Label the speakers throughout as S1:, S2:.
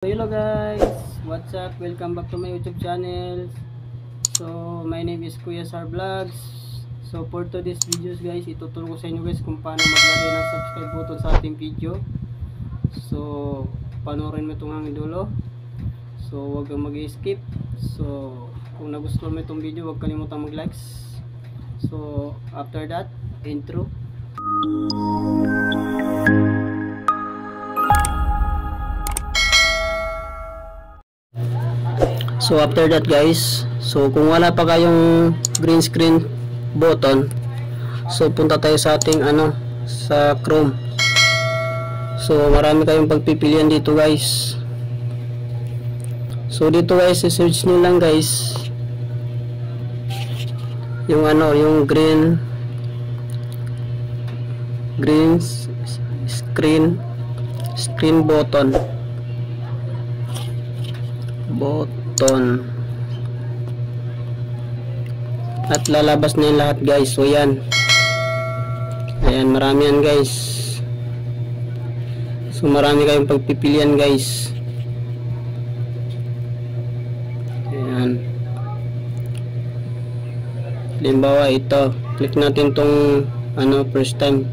S1: Hello guys, what's up? Welcome back to my YouTube channel. So my name is Kuya Sar Vlogs. So for today's videos guys, ituturo ko sa inyo guys kung paano maglagay ng subscribe button sa ating video. So panoorin mo itong hanggang dulo. So huwag kang mag-skip. So kung nagustuhan mo itong video, huwag kalimutan mag-likes. So after that, intro. So after that guys, so kung wala pa kayong green screen button, so punta tayo sa ating sa Chrome. So marami kayong pagpipilian dito guys. So dito guys, i-search niyo lang guys yung yung green screen button at lalabas na yung lahat guys. So yan, ayan, marami yan guys. So marami kayong pagpipilian guys. Ayan, halimbawa ito, click natin tong first time,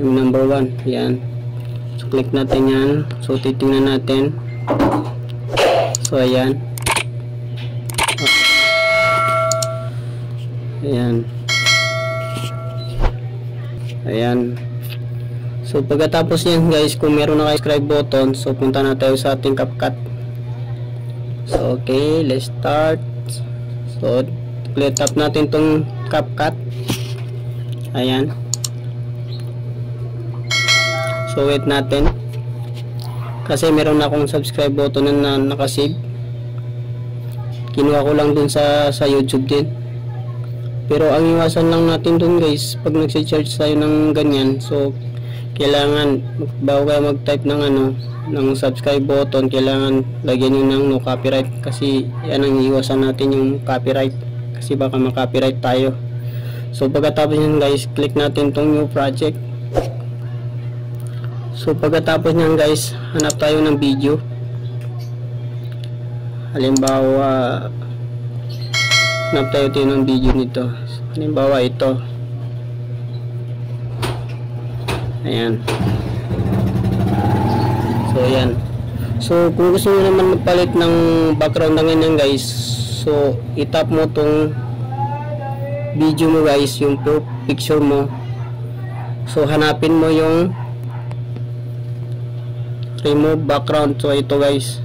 S1: yung number 1. Ayan, so click natin yan. So titingnan natin. So ayan, ayan. So pagkatapos yan guys, kung meron na kayo subscribe button, so punta na tayo sa ating CapCut. So okay, let's start. So clear tap natin tong CapCut. Ayan, so wait natin kasi meron na akong subscribe button na nakasave. Kinuha ko lang dun sa YouTube din. Pero ang iwasan lang natin dun guys, pag nagsi-search tayo ng ganyan, so kailangan bago kayo mag-type ng ng subscribe button, kailangan lagyan nyo ng no copyright, kasi yan ang iwasan natin, yung copyright, kasi baka ma-copyright tayo. So pagkatapos nyan guys, click natin tong new project. So pagkatapos nyan guys, hanap tayo ng video. Halimbawa, hanap tayo ng video nito. Halimbawa ito. Ayan. So ayan. So kung gusto nyo naman magpalit ng background ng ganyan guys, so itap mo tong video mo guys, yung picture mo. So hanapin mo yung remove background. So ito guys,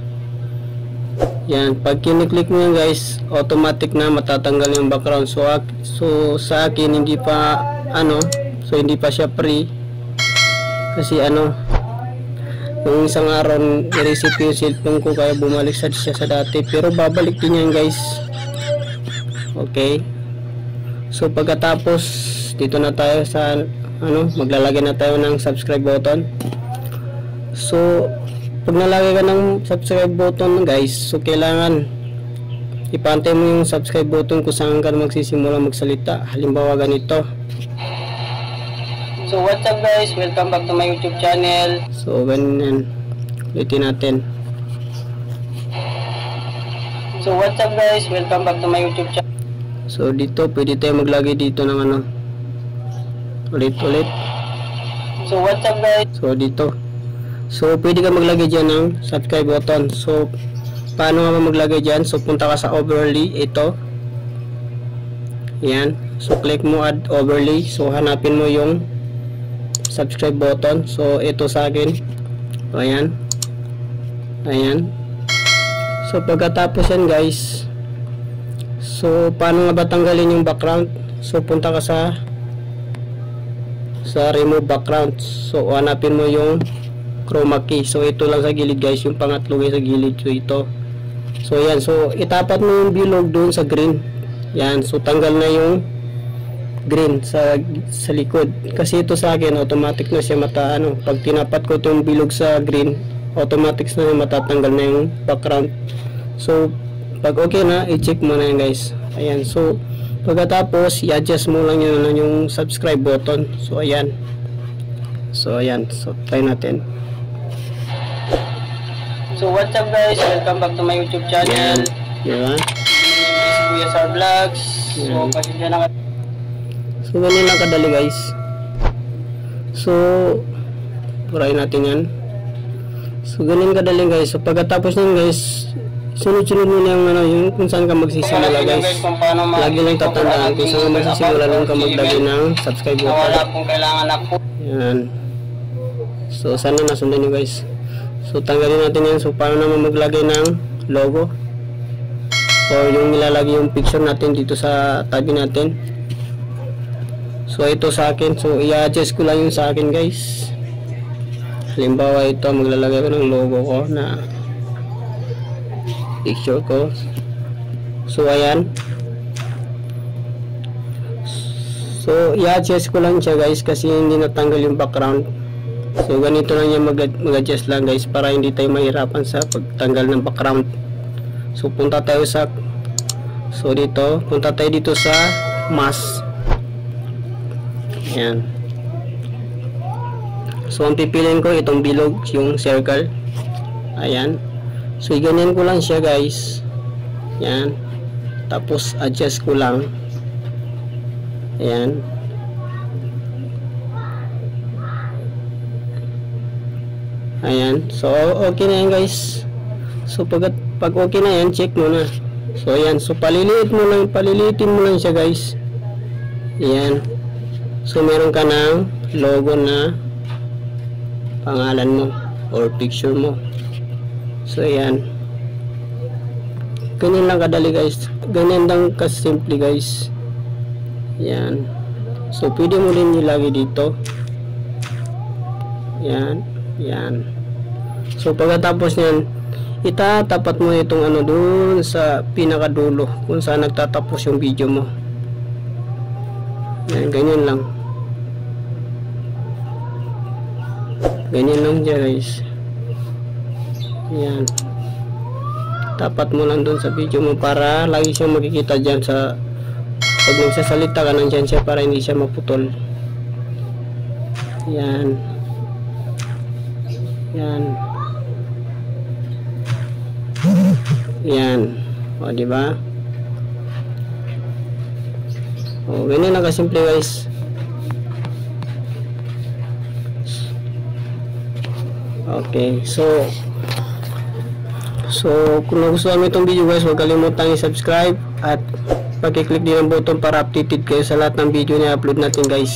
S1: yan, pag kiniklik mo yan guys, automatic na matatanggal yung background. So sa akin hindi pa so hindi pa siya free, kasi yung isang araw i-reset yung cellphone ko, kaya bumalik siya sa dati, pero babalik din yan guys. Okay, so pagkatapos dito na tayo sa maglalagay na tayo ng subscribe button. So pag nalagay ka ng subscribe button guys, so kailangan ipantay mo yung subscribe button kung saan ka magsisimula magsalita. Halimbawa ganito. So what's up guys, welcome back to my YouTube channel. So ganyan, ulitin natin. So what's up guys, welcome back to my YouTube channel. So dito pwede tayo maglagay dito ng ulit. So what's up guys, so dito, so pwede ka maglagay dyan ng subscribe button. So paano nga maglagay dyan? So punta ka sa overlay, ito, yan. So click mo add overlay. So hanapin mo yung subscribe button. So ito sa akin. So ayan. So pagkatapos yan guys, so paano nga ba tanggalin yung background? So punta ka sa remove background. So hanapin mo yung chroma key. So ito lang sa gilid guys, yung pangatlo sa gilid. So ito. So yan, so itapat mo yung bilog doon sa green. Yan, so tanggal na yung green sa likod, kasi ito sa akin automatic na siya pag tinapat ko itong bilog sa green, automatic na matatanggal na yung background. So pag okay na, i-check mo na yan guys. Ayan, so pagkatapos i-adjust mo lang yun yung subscribe button. So ayan, so try natin. So what's up guys, welcome back to my YouTube channel.
S2: Diba?
S1: This is Kuya Sar Vlogs. So pasensya na kayo.
S2: So ganyan lang kadali guys. So purahin natin yan. So ganyan kadali guys. So pagkatapos nyan guys, sunod-sunod mo lang yung kung saan ka magsisimula guys. Lagi lang tatandaan kung saan ka magsisimula lang ka maglagay ng subscribe button.
S1: Wala pong kailangan ako.
S2: Yan. So sana nasundan nyo guys. So tanggalin natin yan. So paano naman maglagay ng logo or yung nilalagay yung picture natin dito sa tabi natin. So ito sa akin. So i-adjust ko lang yung sa akin guys. Halimbawa ito, maglalagay ko ng logo ko na picture ko. So ayan. So i-adjust ko lang siya guys kasi hindi natanggal yung background. So ganito lang yung mag-adjust lang guys para hindi tayo mahirapan sa pagtanggal ng background. So punta tayo sa punta tayo dito sa mask. Ayan. So ang pipiliin ko itong bilog, yung circle. Ayan. So ganyan ko lang siya guys. Ayan. Tapos adjust ko lang. Ayan. Ayan. So okay na yan guys. So pag okay na yan, check mo na. So ayan. So palilitin mo lang siya guys. Ayan. So meron ka ng logo na pangalan mo or picture mo. So ayan. Ganyan lang kadali guys. Ganyan lang kasimple guys. Ayan. So pwede mo rin ilagay dito. Ayan. Ayan. So pagkatapos nyan, itatapat mo itong ano dun sa pinakadulo kung saan nagtatapos yung video mo. Ayan, ganyan lang. Ganyan lang dyan guys. Ayan. Tapat mo lang dun sa video mo para lagi siyang makikita dyan sa pag nagsasalita ka nandyan siya para hindi siya maputol. Ayan. Yan. Yan. O, diba? O, ganyan lang kasimple guys. Okay. So kung nagustuhan mo itong video guys, huwag kalimutang i-subscribe at pag-click din ang button para updated kayo sa lahat ng video na upload natin guys.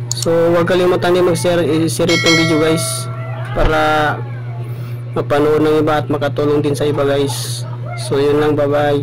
S2: So huwag kalimutan din mag-share itong video guys para mapanood ng iba at makatulong din sa iba guys. So yun lang, bye bye.